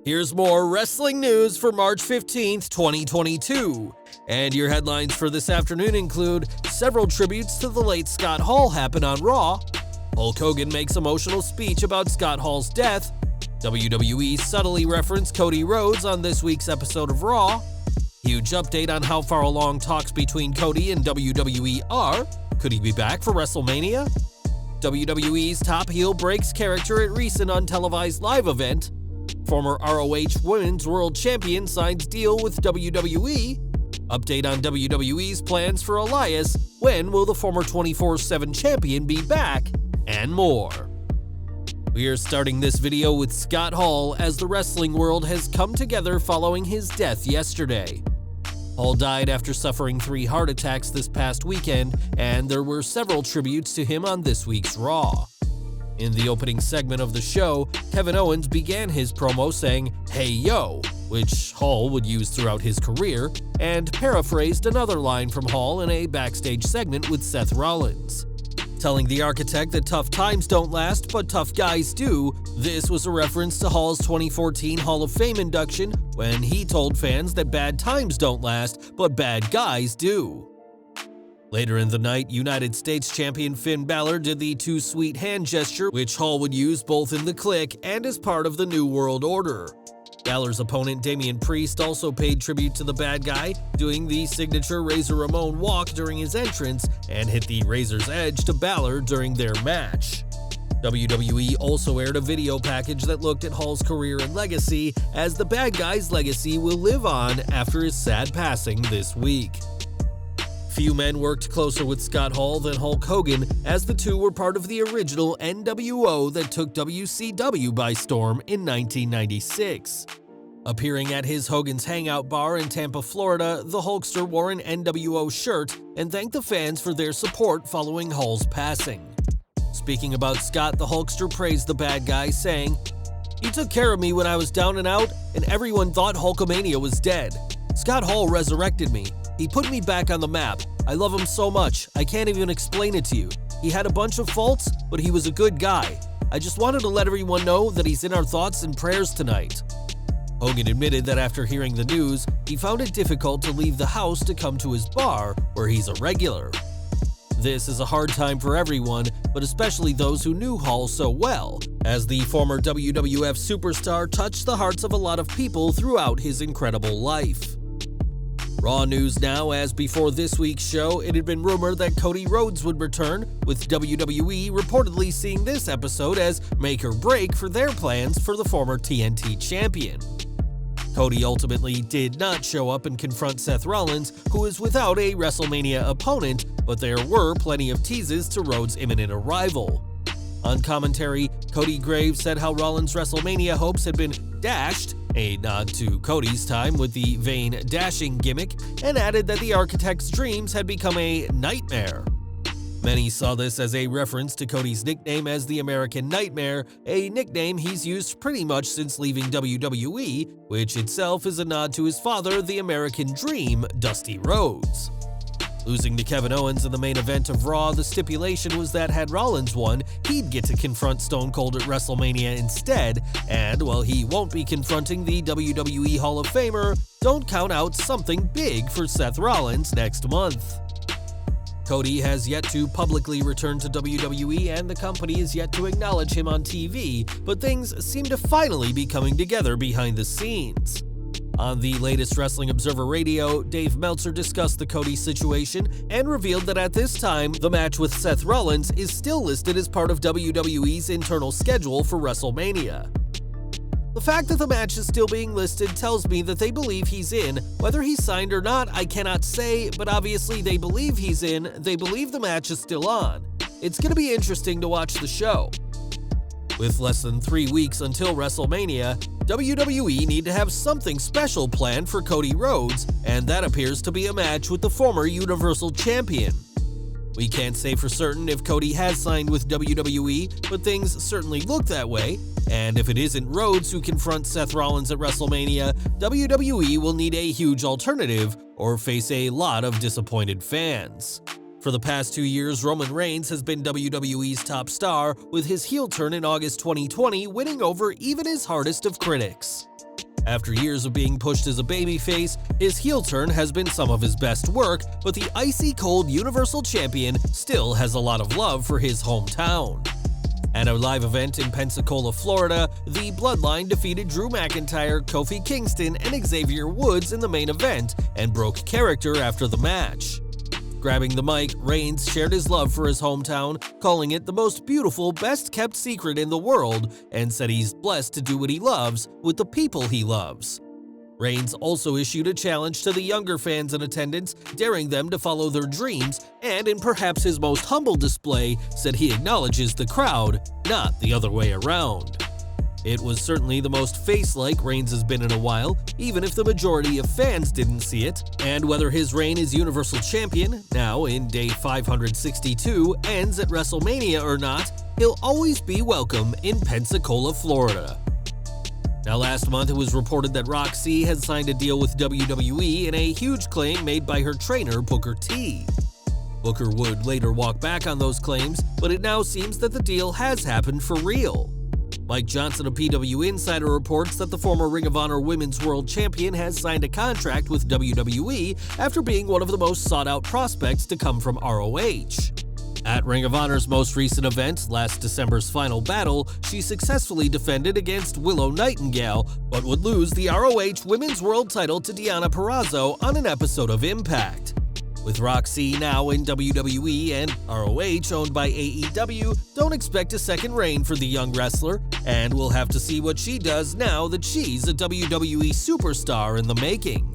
Here's more wrestling news for March 15th, 2022. And your headlines for this afternoon include several tributes to the late Scott Hall happen on Raw, Hulk Hogan makes emotional speech about Scott Hall's death, WWE subtly referenced Cody Rhodes on this week's episode of Raw, huge update on how far along talks between Cody and WWE are, could he be back for WrestleMania? WWE's top heel breaks character at recent untelevised live event, former ROH Women's World Champion signs deal with WWE, update on WWE's plans for Elias, when will the former 24/7 champion be back, and more. We are starting this video with Scott Hall as the wrestling world has come together following his death yesterday. Hall died after suffering 3 heart attacks this past weekend, and there were several tributes to him on this week's Raw. In the opening segment of the show, Kevin Owens began his promo saying, "Hey yo," which Hall would use throughout his career, and paraphrased another line from Hall in a backstage segment with Seth Rollins. Telling the architect that tough times don't last, but tough guys do, this was a reference to Hall's 2014 Hall of Fame induction when he told fans that bad times don't last, but bad guys do. Later in the night, United States champion Finn Balor did the too sweet hand gesture, which Hall would use both in the Clique and as part of the New World Order. Balor's opponent Damian Priest also paid tribute to the bad guy, doing the signature Razor Ramon walk during his entrance and hit the Razor's Edge to Balor during their match. WWE also aired a video package that looked at Hall's career and legacy, as the bad guy's legacy will live on after his sad passing this week. Few men worked closer with Scott Hall than Hulk Hogan, as the two were part of the original NWO that took WCW by storm in 1996. Appearing at his Hogan's Hangout Bar in Tampa, Florida, the Hulkster wore an NWO shirt and thanked the fans for their support following Hall's passing. Speaking about Scott, the Hulkster praised the bad guy, saying, "He took care of me when I was down and out, and everyone thought Hulkamania was dead. Scott Hall resurrected me. He put me back on the map. I love him so much, I can't even explain it to you. He had a bunch of faults, but he was a good guy. I just wanted to let everyone know that he's in our thoughts and prayers tonight." Hogan admitted that after hearing the news, he found it difficult to leave the house to come to his bar, where he's a regular. This is a hard time for everyone, but especially those who knew Hall so well, as the former WWF superstar touched the hearts of a lot of people throughout his incredible life. Raw news now, as before this week's show, it had been rumored that Cody Rhodes would return, with WWE reportedly seeing this episode as make or break for their plans for the former TNT champion. Cody ultimately did not show up and confront Seth Rollins, who is without a WrestleMania opponent, but there were plenty of teases to Rhodes' imminent arrival. On commentary, Cody Graves said how Rollins' WrestleMania hopes had been dashed, a nod to Cody's time with the vain dashing gimmick, and added that the architect's dreams had become a nightmare. Many saw this as a reference to Cody's nickname as the American Nightmare, a nickname he's used pretty much since leaving WWE, which itself is a nod to his father, the American Dream, Dusty Rhodes. Losing to Kevin Owens in the main event of Raw, the stipulation was that had Rollins won, he'd get to confront Stone Cold at WrestleMania instead, and while he won't be confronting the WWE Hall of Famer, don't count out something big for Seth Rollins next month. Cody has yet to publicly return to WWE, and the company is yet to acknowledge him on TV, but things seem to finally be coming together behind the scenes. On the latest Wrestling Observer Radio, Dave Meltzer discussed the Cody situation and revealed that at this time, the match with Seth Rollins is still listed as part of WWE's internal schedule for WrestleMania. The fact that the match is still being listed tells me that they believe he's in. Whether he's signed or not, I cannot say, but obviously they believe he's in, they believe the match is still on. It's going to be interesting to watch the show. With less than 3 weeks until WrestleMania, WWE need to have something special planned for Cody Rhodes, and that appears to be a match with the former Universal Champion. We can't say for certain if Cody has signed with WWE, but things certainly look that way, and if it isn't Rhodes who confronts Seth Rollins at WrestleMania, WWE will need a huge alternative or face a lot of disappointed fans. For the past 2 years, Roman Reigns has been WWE's top star, with his heel turn in August 2020 winning over even his hardest of critics. After years of being pushed as a babyface, his heel turn has been some of his best work, but the icy-cold Universal Champion still has a lot of love for his hometown. At a live event in Pensacola, Florida, the Bloodline defeated Drew McIntyre, Kofi Kingston, and Xavier Woods in the main event and broke character after the match. Grabbing the mic, Reigns shared his love for his hometown, calling it the most beautiful, best-kept secret in the world, and said he's blessed to do what he loves with the people he loves. Reigns also issued a challenge to the younger fans in attendance, daring them to follow their dreams, and in perhaps his most humble display, said he acknowledges the crowd, not the other way around. It was certainly the most face-like Reigns has been in a while, even if the majority of fans didn't see it, and whether his reign as Universal Champion, now in day 562, ends at WrestleMania or not, he'll always be welcome in Pensacola, Florida. Now, last month it was reported that Roxy had signed a deal with WWE in a huge claim made by her trainer Booker T. Booker would later walk back on those claims, but it now seems that the deal has happened for real. Mike Johnson of PW Insider reports that the former Ring of Honor Women's World Champion has signed a contract with WWE after being one of the most sought-out prospects to come from ROH. At Ring of Honor's most recent event, last December's Final Battle, she successfully defended against Willow Nightingale, but would lose the ROH Women's World title to Deonna Purrazzo on an episode of Impact. With Roxy now in WWE and ROH owned by AEW, don't expect a second reign for the young wrestler, and we'll have to see what she does now that she's a WWE superstar in the making.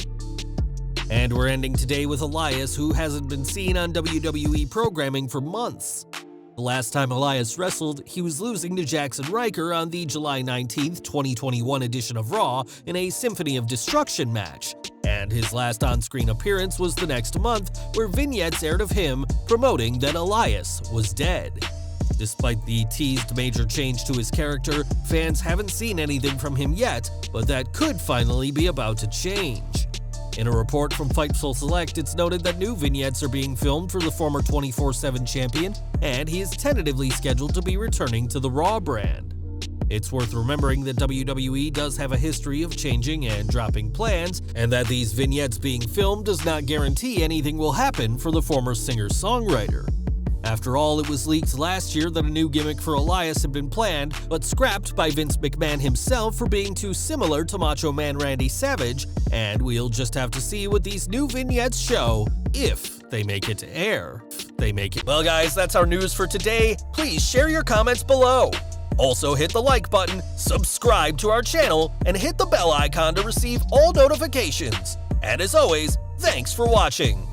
And we're ending today with Elias, who hasn't been seen on WWE programming for months. The last time Elias wrestled, he was losing to Jackson Ryker on the July 19, 2021 edition of Raw in a Symphony of Destruction match, and his last on-screen appearance was the next month, where vignettes aired of him promoting that Elias was dead. Despite the teased major change to his character, fans haven't seen anything from him yet, but that could finally be about to change. In a report from Fightful Select, it's noted that new vignettes are being filmed for the former 24/7 champion, and he is tentatively scheduled to be returning to the Raw brand. It's worth remembering that WWE does have a history of changing and dropping plans, and that these vignettes being filmed does not guarantee anything will happen for the former singer-songwriter. After all, it was leaked last year that a new gimmick for Elias had been planned, but scrapped by Vince McMahon himself for being too similar to Macho Man Randy Savage, and we'll just have to see what these new vignettes show, if they make it to air. Well guys, that's our news for today. Please share your comments below. Also hit the like button, subscribe to our channel, and hit the bell icon to receive all notifications. And as always, thanks for watching.